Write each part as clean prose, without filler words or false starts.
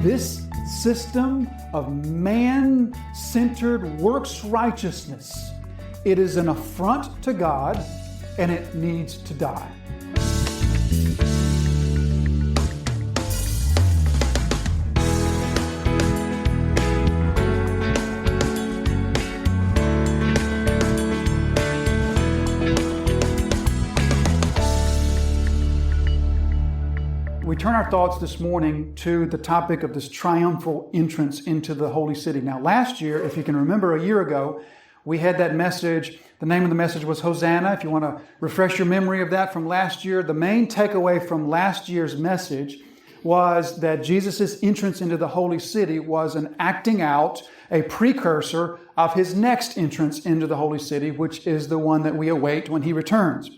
This system of man-centered works righteousness, it is an affront to God, and it needs to die. We turn our thoughts this morning to the topic of this triumphal entrance into the holy city. Now, last year, if you can remember a year ago, we had that message. The name of the message was Hosanna. If you want to refresh your memory of that from last year, the main takeaway from last year's message was that Jesus' entrance into the holy city was an acting out, a precursor of his next entrance into the holy city, which is the one that we await when he returns.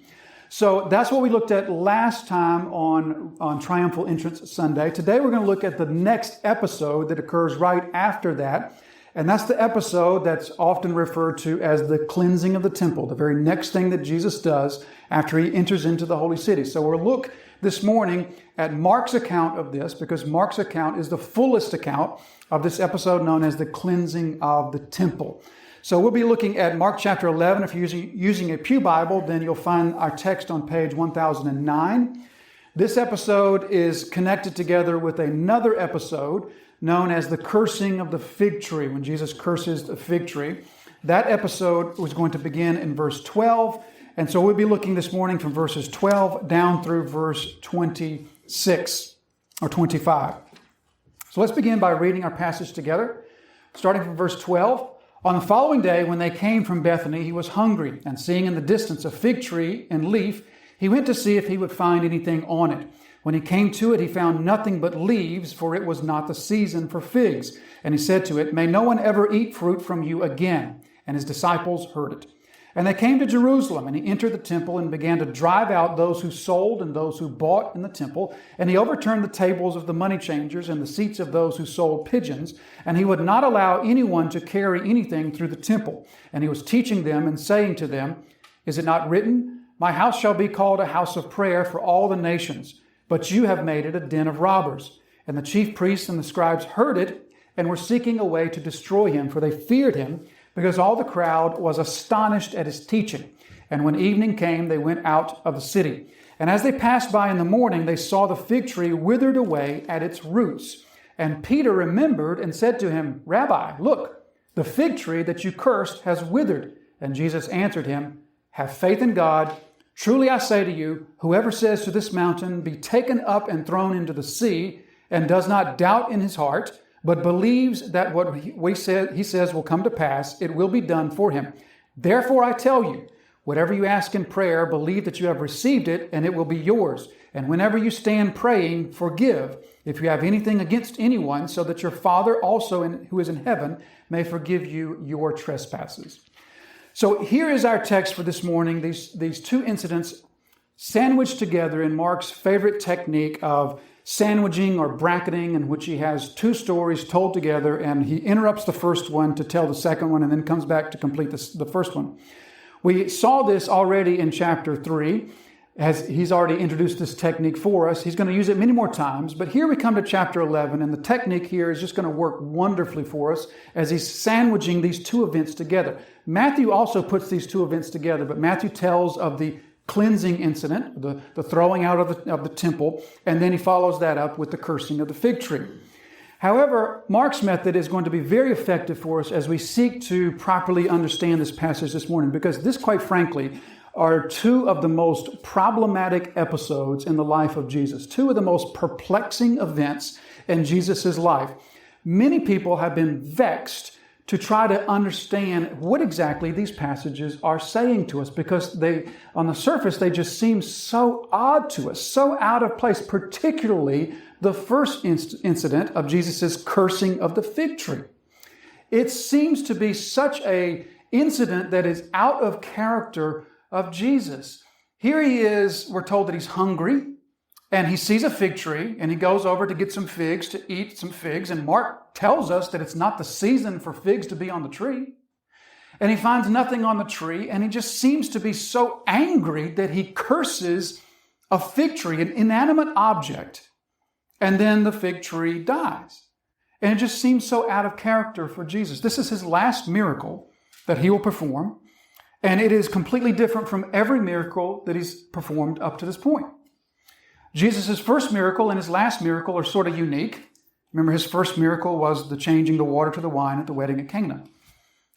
So that's what we looked at last time on Triumphal Entrance Sunday. Today we're going to look at the next episode that occurs right after that. And that's the episode that's often referred to as the cleansing of the temple, the very next thing that Jesus does after he enters into the holy city. So we'll look this morning at Mark's account of this, because Mark's account is the fullest account of this episode known as the cleansing of the temple. So we'll be looking at Mark chapter 11. If you're using a pew Bible, then you'll find our text on page 1009. This episode is connected together with another episode known as the cursing of the fig tree, when Jesus curses the fig tree. That episode was going to begin in verse 12. And so we'll be looking this morning from verses 12 down through verse 26 or 25. So let's begin by reading our passage together, starting from verse 12. On the following day, when they came from Bethany, he was hungry, and seeing in the distance a fig tree and leaf, he went to see if he would find anything on it. When he came to it, he found nothing but leaves, for it was not the season for figs. And he said to it, "May no one ever eat fruit from you again." And his disciples heard it. And they came to Jerusalem, and he entered the temple and began to drive out those who sold and those who bought in the temple. And he overturned the tables of the money changers and the seats of those who sold pigeons. And he would not allow anyone to carry anything through the temple. And he was teaching them and saying to them, "Is it not written, 'My house shall be called a house of prayer for all the nations'? But you have made it a den of robbers." And the chief priests and the scribes heard it and were seeking a way to destroy him, for they feared him, because all the crowd was astonished at his teaching. And when evening came, they went out of the city. And as they passed by in the morning, they saw the fig tree withered away at its roots. And Peter remembered and said to him, "Rabbi, look, the fig tree that you cursed has withered." And Jesus answered him, "Have faith in God. Truly I say to you, whoever says to this mountain, 'Be taken up and thrown into the sea,' and does not doubt in his heart, but believes that what he says will come to pass, it will be done for him. Therefore I tell you, whatever you ask in prayer, believe that you have received it, and it will be yours. And whenever you stand praying, forgive if you have anything against anyone, so that your Father also who is in heaven may forgive you your trespasses." So here is our text for this morning. These two incidents sandwiched together in Mark's favorite technique of sandwiching or bracketing, in which he has two stories told together, and he interrupts the first one to tell the second one and then comes back to complete the first one. We saw this already in chapter 3, as he's already introduced this technique for us. He's going to use it many more times, but here we come to chapter 11, and the technique here is just going to work wonderfully for us as he's sandwiching these two events together. Matthew also puts these two events together, but Matthew tells of the cleansing incident, the throwing out of the temple, and then he follows that up with the cursing of the fig tree. However, Mark's method is going to be very effective for us as we seek to properly understand this passage this morning, because this, quite frankly, are two of the most problematic episodes in the life of Jesus, two of the most perplexing events in Jesus' life. Many people have been vexed to try to understand what exactly these passages are saying to us, because on the surface, they just seem so odd to us, so out of place, particularly the first incident of Jesus' cursing of the fig tree. It seems to be such an incident that is out of character of Jesus. Here he is, we're told that he's hungry, and he sees a fig tree, and he goes over to get some figs, to eat some figs. And Mark tells us that it's not the season for figs to be on the tree. And he finds nothing on the tree, and he just seems to be so angry that he curses a fig tree, an inanimate object. And then the fig tree dies. And it just seems so out of character for Jesus. This is his last miracle that he will perform, and it is completely different from every miracle that he's performed up to this point. Jesus' first miracle and his last miracle are sort of unique. Remember, his first miracle was the changing the water to the wine at the wedding at Cana.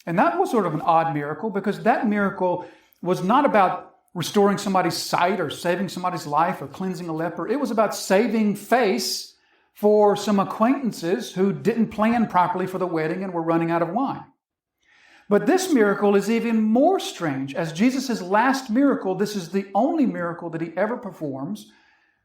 And that was sort of an odd miracle because that miracle was not about restoring somebody's sight or saving somebody's life or cleansing a leper. It was about saving face for some acquaintances who didn't plan properly for the wedding and were running out of wine. But this miracle is even more strange. As Jesus' last miracle, this is the only miracle that he ever performs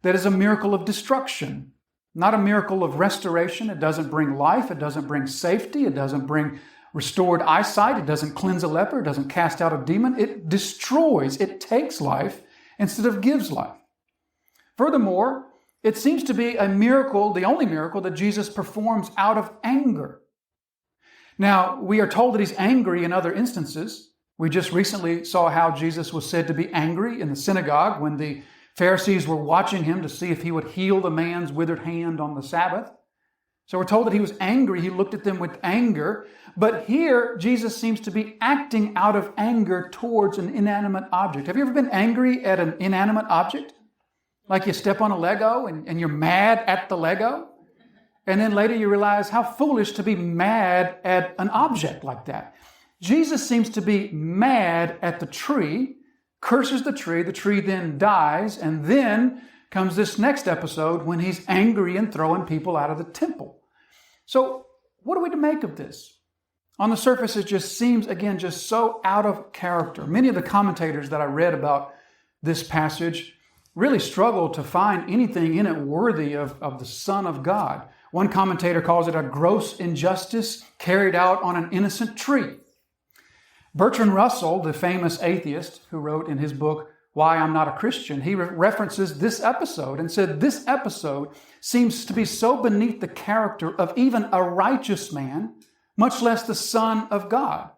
that is a miracle of destruction, not a miracle of restoration. It doesn't bring life. It doesn't bring safety. It doesn't bring restored eyesight. It doesn't cleanse a leper. It doesn't cast out a demon. It destroys. It takes life instead of gives life. Furthermore, it seems to be a miracle, the only miracle that Jesus performs out of anger. Now, we are told that he's angry in other instances. We just recently saw how Jesus was said to be angry in the synagogue when the Pharisees were watching him to see if he would heal the man's withered hand on the Sabbath. So we're told that he was angry. He looked at them with anger. But here, Jesus seems to be acting out of anger towards an inanimate object. Have you ever been angry at an inanimate object? Like you step on a Lego and you're mad at the Lego? And then later you realize how foolish to be mad at an object like that. Jesus seems to be mad at the tree, curses the tree then dies, and then comes this next episode when he's angry and throwing people out of the temple. So what are we to make of this? On the surface, it just seems, again, just so out of character. Many of the commentators that I read about this passage really struggle to find anything in it worthy of the Son of God. One commentator calls it a gross injustice carried out on an innocent tree. Bertrand Russell, the famous atheist who wrote in his book, Why I'm Not a Christian, he references this episode and said, this episode seems to be so beneath the character of even a righteous man, much less the Son of God.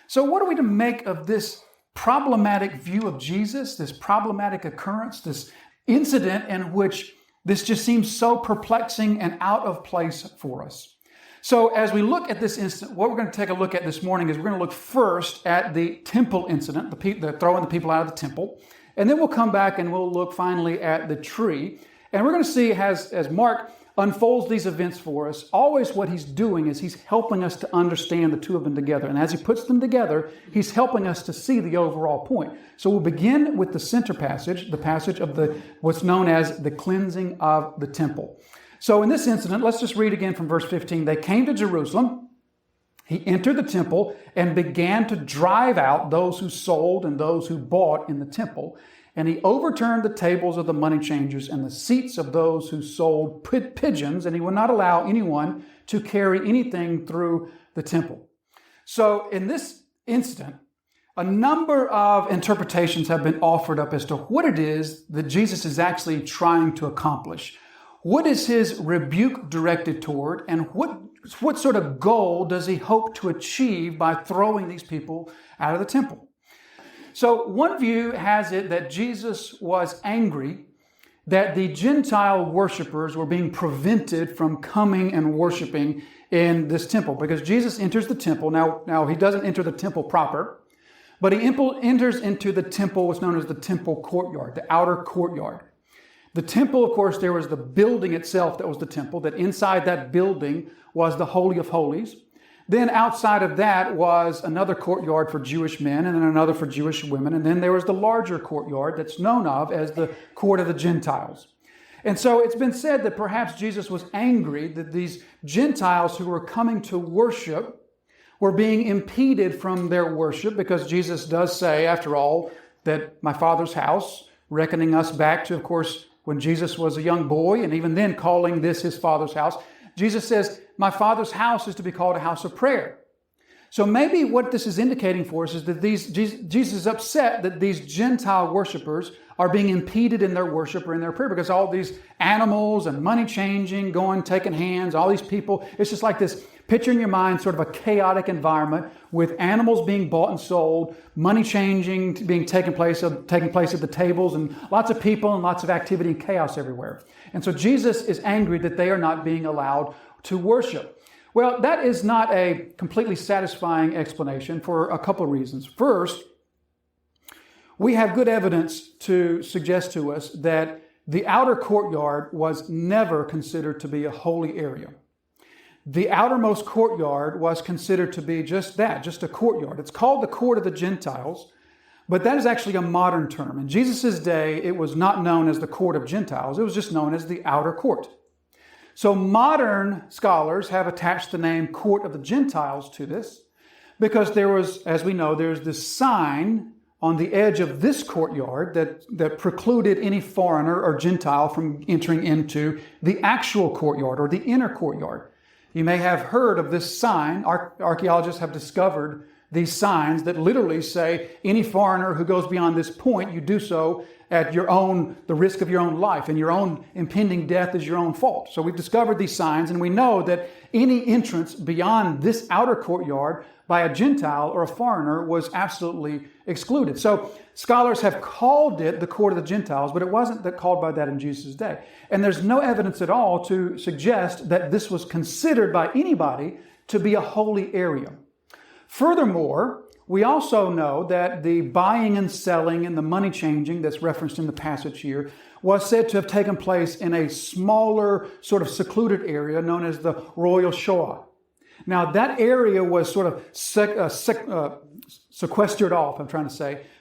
So what are we to make of this problematic view of Jesus, this problematic occurrence, this incident in which this just seems so perplexing and out of place for us? So as we look at this incident, what we're going to take a look at this morning is we're going to look first at the temple incident, the throwing the people out of the temple. And then we'll come back and we'll look finally at the tree. And we're going to see as Mark unfolds these events for us, always what he's doing is he's helping us to understand the two of them together. And as he puts them together, he's helping us to see the overall point. So we'll begin with the center passage, the passage of what's known as the cleansing of the temple. So in this incident, let's just read again from verse 15. They came to Jerusalem. He entered the temple and began to drive out those who sold and those who bought in the temple. And he overturned the tables of the money changers and the seats of those who sold pigeons, and he would not allow anyone to carry anything through the temple. So in this incident, a number of interpretations have been offered up as to what it is that Jesus is actually trying to accomplish. What is his rebuke directed toward, and what sort of goal does he hope to achieve by throwing these people out of the temple? So one view has it that Jesus was angry that the Gentile worshipers were being prevented from coming and worshiping in this temple, because Jesus enters the temple. Now he doesn't enter the temple proper, but he enters into the temple, what's known as the temple courtyard, the outer courtyard. The temple, of course, there was the building itself that was the temple, that inside that building was the Holy of Holies. Then outside of that was another courtyard for Jewish men and then another for Jewish women. And then there was the larger courtyard that's known of as the court of the Gentiles. And so it's been said that perhaps Jesus was angry that these Gentiles who were coming to worship were being impeded from their worship, because Jesus does say, after all, that my Father's house, reckoning us back to, of course, when Jesus was a young boy, and even then calling this his Father's house, Jesus says, my Father's house is to be called a house of prayer. So maybe what this is indicating for us is that Jesus is upset that these Gentile worshipers are being impeded in their worship or in their prayer because all these animals and money changing, going, taking hands, all these people. It's just like this picture in your mind, sort of a chaotic environment with animals being bought and sold, money changing being taking place at the tables, and lots of people and lots of activity and chaos everywhere. And so Jesus is angry that they are not being allowed to worship. Well, that is not a completely satisfying explanation for a couple of reasons. First, we have good evidence to suggest to us that the outer courtyard was never considered to be a holy area. The outermost courtyard was considered to be just that, just a courtyard. It's called the court of the Gentiles, but that is actually a modern term. In Jesus' day, it was not known as the court of Gentiles. It was just known as the outer court. So modern scholars have attached the name Court of the Gentiles to this because there was, as we know, there's this sign on the edge of this courtyard that precluded any foreigner or Gentile from entering into the actual courtyard or the inner courtyard. You may have heard of this sign. Archaeologists have discovered these signs that literally say any foreigner who goes beyond this point, you do so at the risk of your own life, and your own impending death is your own fault. So we've discovered these signs, and we know that any entrance beyond this outer courtyard by a Gentile or a foreigner was absolutely excluded. So scholars have called it the court of the Gentiles, but it wasn't called by that in Jesus' day. And there's no evidence at all to suggest that this was considered by anybody to be a holy area. Furthermore, we also know that the buying and selling and the money changing that's referenced in the passage here was said to have taken place in a smaller, sort of secluded area known as the Royal Shoah. Now, that area was sort of sequestered off,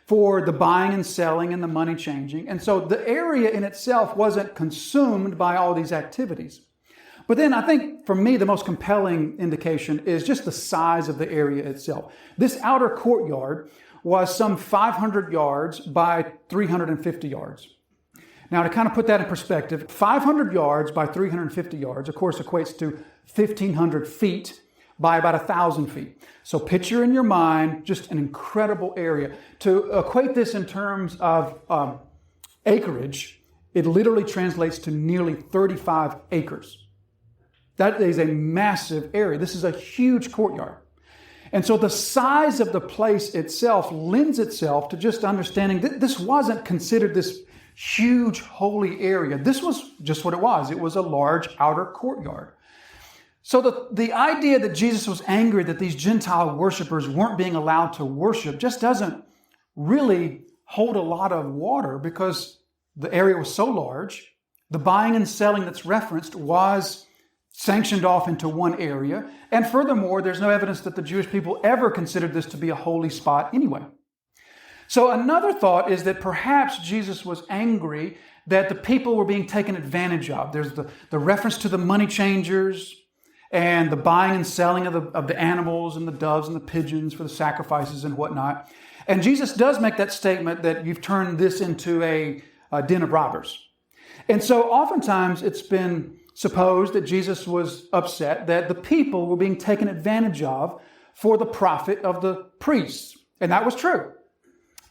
for the buying and selling and the money changing. And so the area in itself wasn't consumed by all these activities. But then I think, for me, the most compelling indication is just the size of the area itself. This outer courtyard was some 500 yards by 350 yards. Now, to kind of put that in perspective, 500 yards by 350 yards, of course, equates to 1,500 feet by about 1,000 feet. So picture in your mind just an incredible area. To equate this in terms of acreage, it literally translates to nearly 35 acres. That is a massive area. This is a huge courtyard. And so the size of the place itself lends itself to just understanding that this wasn't considered this huge holy area. This was just what it was. It was a large outer courtyard. So the idea that Jesus was angry that these Gentile worshipers weren't being allowed to worship just doesn't really hold a lot of water because the area was so large. The buying and selling that's referenced was sanctioned off into one area. And furthermore, there's no evidence that the Jewish people ever considered this to be a holy spot anyway. So another thought is that perhaps Jesus was angry that the people were being taken advantage of. There's the reference to the money changers and the buying and selling of the animals and the doves and the pigeons for the sacrifices and whatnot. And Jesus does make that statement that you've turned this into a den of robbers. And so oftentimes it's been supposed that Jesus was upset that the people were being taken advantage of for the profit of the priests. And that was true.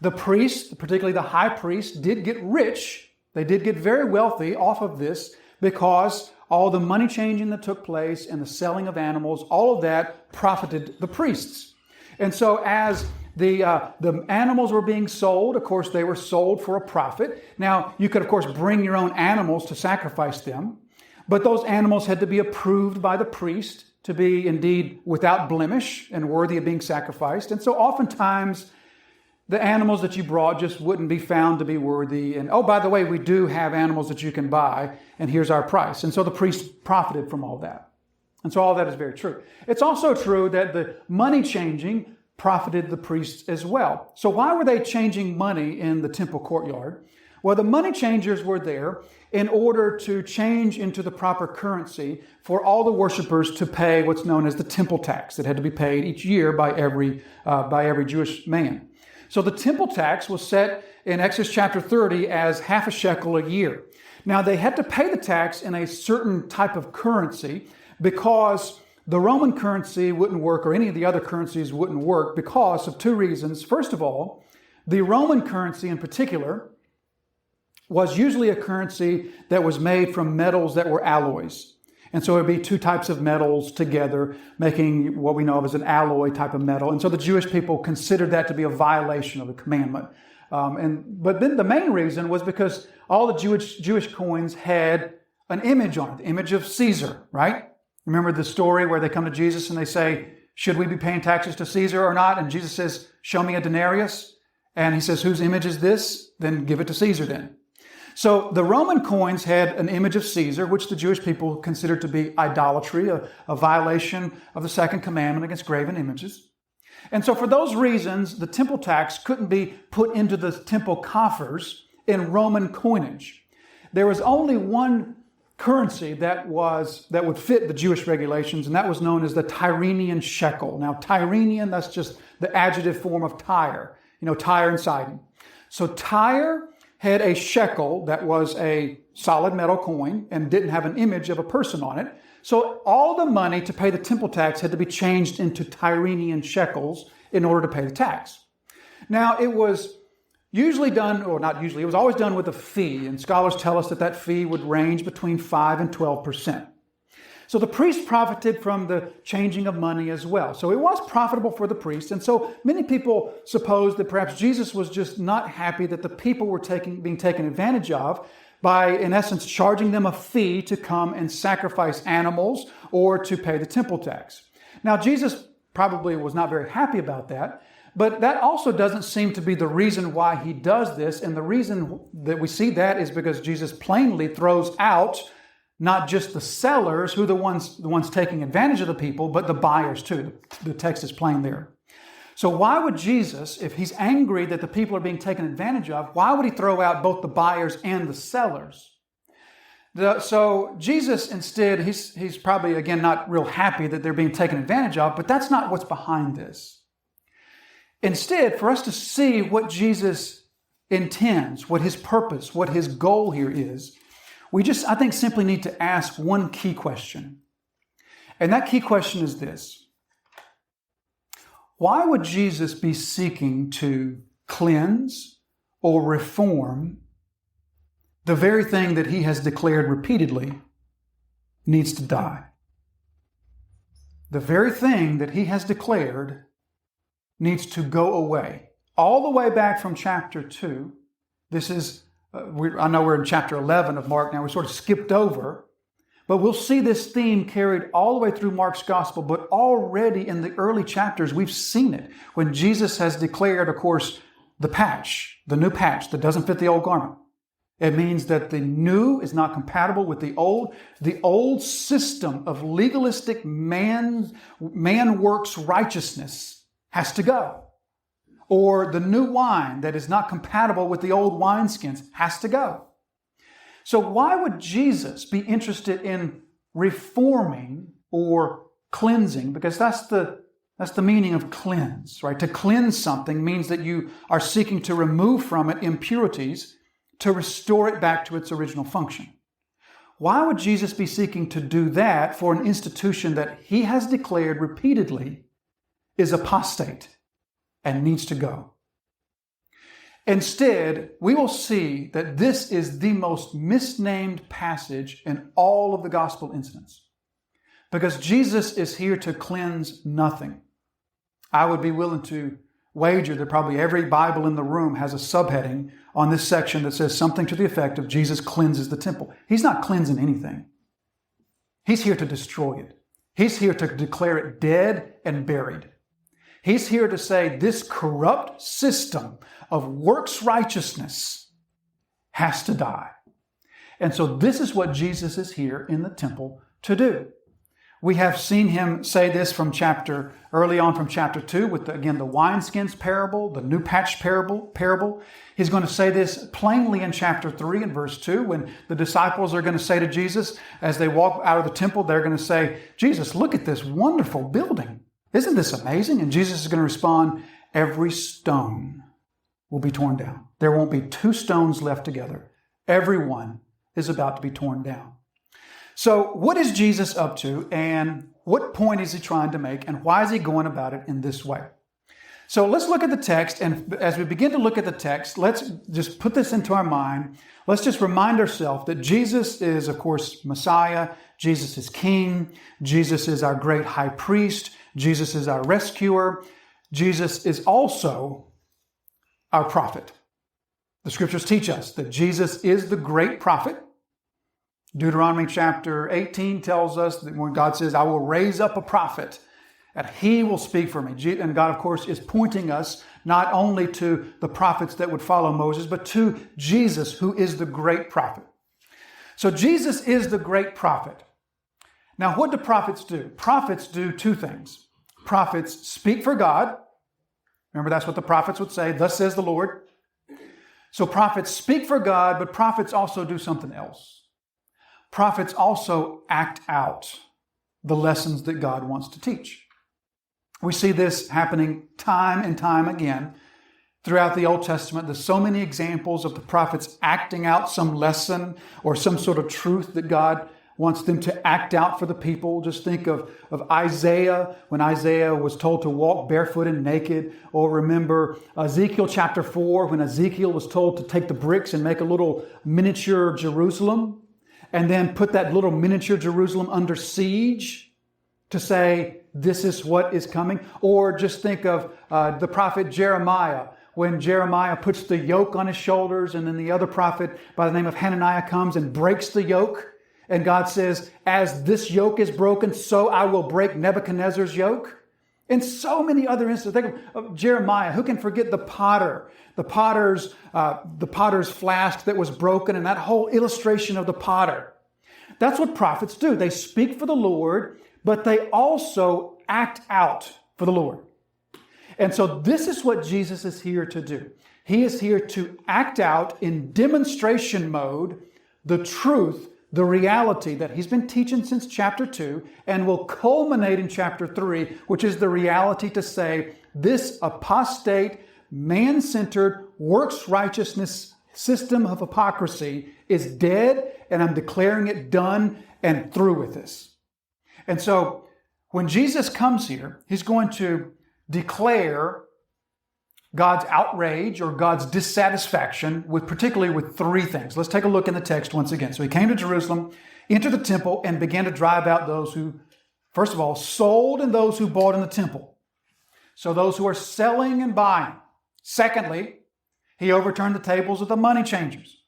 The priests, particularly the high priest, did get rich. They did get very wealthy off of this because all the money changing that took place and the selling of animals, all of that profited the priests. And so as the animals were being sold, of course, they were sold for a profit. Now, you could, of course, bring your own animals to sacrifice them. But those animals had to be approved by the priest to be indeed without blemish and worthy of being sacrificed. And so oftentimes the animals that you brought just wouldn't be found to be worthy. And, oh, by the way, we do have animals that you can buy, and here's our price. And so the priest profited from all that. And so all that is very true. It's also true that the money changing profited the priests as well. So why were they changing money in the temple courtyard? Well, the money changers were there in order to change into the proper currency for all the worshipers to pay what's known as the temple tax that had to be paid each year by every Jewish man. So the temple tax was set in Exodus chapter 30 as half a shekel a year. Now, they had to pay the tax in a certain type of currency because the Roman currency wouldn't work, or any of the other currencies wouldn't work, because of two reasons. First of all, the Roman currency in particular was usually a currency that was made from metals that were alloys. And so it would be two types of metals together, making what we know of as an alloy type of metal. And so the Jewish people considered that to be a violation of the commandment. But then the main reason was because all the Jewish coins had an image on it, the image of Caesar, right? Remember the story where they come to Jesus and they say, should we be paying taxes to Caesar or not? And Jesus says, show me a denarius. And he says, whose image is this? Then give it to Caesar then. So the Roman coins had an image of Caesar, which the Jewish people considered to be idolatry, a violation of the second commandment against graven images. And so for those reasons, the temple tax couldn't be put into the temple coffers in Roman coinage. There was only one currency that would fit the Jewish regulations, and that was known as the Tyrrhenian shekel. Now, Tyrrhenian, that's just the adjective form of Tyre, Tyre and Sidon. So Tyre had a shekel that was a solid metal coin and didn't have an image of a person on it. So all the money to pay the temple tax had to be changed into Tyrrhenian shekels in order to pay the tax. Now, it was usually done, or not usually, it was always done with a fee, and scholars tell us that fee would range between 5 and 12%. So the priest profited from the changing of money as well. So it was profitable for the priest, and so many people suppose that perhaps Jesus was just not happy that the people were being taken advantage of by, in essence, charging them a fee to come and sacrifice animals or to pay the temple tax. Now, Jesus probably was not very happy about that, but that also doesn't seem to be the reason why he does this. And the reason that we see that is because Jesus plainly throws out not just the sellers, who are the ones taking advantage of the people, but the buyers too. The text is plain there. So why would Jesus, if he's angry that the people are being taken advantage of, why would he throw out both the buyers and the sellers? So Jesus instead, he's probably, again, not real happy that they're being taken advantage of, but that's not what's behind this. Instead, for us to see what Jesus intends, what his purpose, what his goal here is, we just, I think, simply need to ask one key question. And that key question is this: why would Jesus be seeking to cleanse or reform the very thing that he has declared repeatedly needs to die? The very thing that he has declared needs to go away. All the way back from chapter 2, this is, I know we're in chapter 11 of Mark now, we sort of skipped over, but we'll see this theme carried all the way through Mark's gospel, but already in the early chapters, we've seen it when Jesus has declared, of course, the new patch that doesn't fit the old garment. It means that the new is not compatible with the old. The old system of legalistic man works righteousness has to go. Or the new wine that is not compatible with the old wineskins has to go. So why would Jesus be interested in reforming or cleansing? Because that's the meaning of cleanse, right? To cleanse something means that you are seeking to remove from it impurities to restore it back to its original function. Why would Jesus be seeking to do that for an institution that he has declared repeatedly is apostate and needs to go? Instead, we will see that this is the most misnamed passage in all of the gospel incidents, because Jesus is here to cleanse nothing. I would be willing to wager that probably every Bible in the room has a subheading on this section that says something to the effect of Jesus cleanses the temple. He's not cleansing anything. He's here to destroy it. He's here to declare it dead and buried. He's here to say this corrupt system of works righteousness has to die. And so this is what Jesus is here in the temple to do. We have seen him say this early on from chapter 2 with, the wineskins parable, the new patch parable. He's going to say this plainly in chapter 3 and verse 2 when the disciples are going to say to Jesus, as they walk out of the temple, they're going to say, Jesus, look at this wonderful building. Isn't this amazing? And Jesus is going to respond, every stone will be torn down. There won't be two stones left together. Every one is about to be torn down. So what is Jesus up to, and what point is he trying to make, and why is he going about it in this way? So let's look at the text, and as we begin to look at the text, let's just put this into our mind. Let's just remind ourselves that Jesus is, of course, Messiah. Jesus is King. Jesus is our great high priest. Jesus is our rescuer. Jesus is also our prophet. The scriptures teach us that Jesus is the great prophet. Deuteronomy chapter 18 tells us that when God says, I will raise up a prophet, that he will speak for me. And God, of course, is pointing us not only to the prophets that would follow Moses, but to Jesus, who is the great prophet. So Jesus is the great prophet. Now, what do prophets do? Prophets do two things. Prophets speak for God. Remember, that's what the prophets would say, thus says the Lord. So prophets speak for God, but prophets also do something else. Prophets also act out the lessons that God wants to teach. We see this happening time and time again throughout the Old Testament. There's so many examples of the prophets acting out some lesson or some sort of truth that God wants them to act out for the people. Just think of Isaiah, when Isaiah was told to walk barefoot and naked. Or remember Ezekiel chapter 4, when Ezekiel was told to take the bricks and make a little miniature Jerusalem, and then put that little miniature Jerusalem under siege to say, this is what is coming. Or just think of the prophet Jeremiah, when Jeremiah puts the yoke on his shoulders, and then the other prophet by the name of Hananiah comes and breaks the yoke. And God says, as this yoke is broken, so I will break Nebuchadnezzar's yoke. And so many other instances. Think of Jeremiah. Who can forget the potter, the potter's flask that was broken, and that whole illustration of the potter. That's what prophets do. They speak for the Lord, but they also act out for the Lord. And so this is what Jesus is here to do. He is here to act out in demonstration mode the truth, the reality that he's been teaching since chapter 2 and will culminate in chapter 3, which is the reality to say this apostate, man-centered, works righteousness system of hypocrisy is dead, and I'm declaring it done and through with this. And so when Jesus comes here, he's going to declare God's outrage or God's dissatisfaction particularly with three things. Let's take a look in the text once again. So he came to Jerusalem, entered the temple, and began to drive out those who, first of all, sold and those who bought in the temple. So those who are selling and buying. Secondly, he overturned the tables of the money changers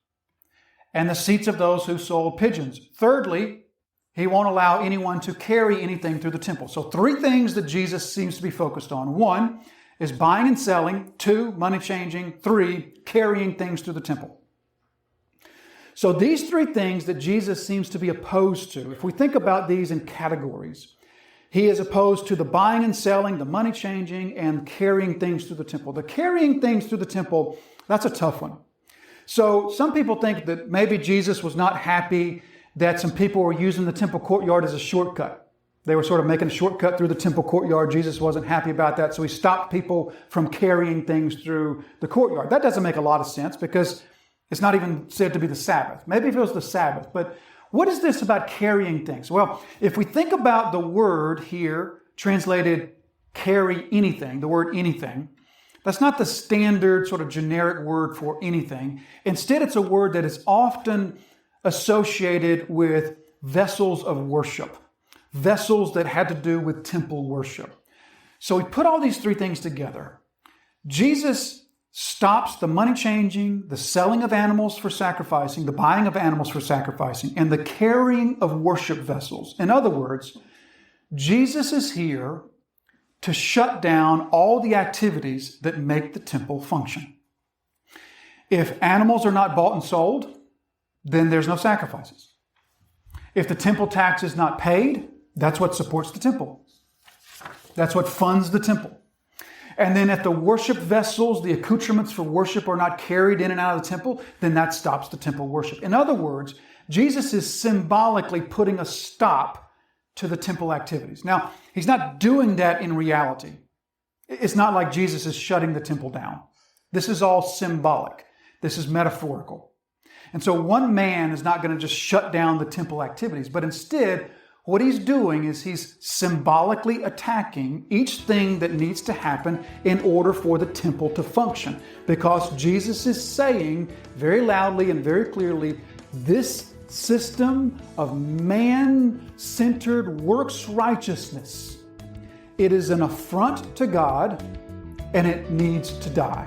and the seats of those who sold pigeons. Thirdly, he won't allow anyone to carry anything through the temple. So three things that Jesus seems to be focused on. One is buying and selling. Two, money changing. Three, carrying things through the temple. So these three things that Jesus seems to be opposed to, if we think about these in categories, he is opposed to the buying and selling, the money changing, and carrying things through the temple. The carrying things through the temple, that's a tough one. So some people think that maybe Jesus was not happy that some people were using the temple courtyard as a shortcut. They were sort of making a shortcut through the temple courtyard. Jesus wasn't happy about that, so he stopped people from carrying things through the courtyard. That doesn't make a lot of sense because it's not even said to be the Sabbath. Maybe if it was the Sabbath, but what is this about carrying things? Well, if we think about the word here, translated carry anything, the word anything, that's not the standard sort of generic word for anything. Instead, it's a word that is often associated with vessels of worship, vessels that had to do with temple worship. So we put all these three things together. Jesus stops the money changing, the selling of animals for sacrificing, the buying of animals for sacrificing, and the carrying of worship vessels. In other words, Jesus is here to shut down all the activities that make the temple function. If animals are not bought and sold, then there's no sacrifices. If the temple tax is not paid, that's what supports the temple. That's what funds the temple. And then if the worship vessels, the accoutrements for worship are not carried in and out of the temple, then that stops the temple worship. In other words, Jesus is symbolically putting a stop to the temple activities. Now, he's not doing that in reality. It's not like Jesus is shutting the temple down. This is all symbolic. This is metaphorical. And so one man is not going to just shut down the temple activities, but instead, What he's doing is he's symbolically attacking each thing that needs to happen in order for the temple to function. Because Jesus is saying very loudly and very clearly, this system of man-centered works righteousness, it is an affront to God and it needs to die.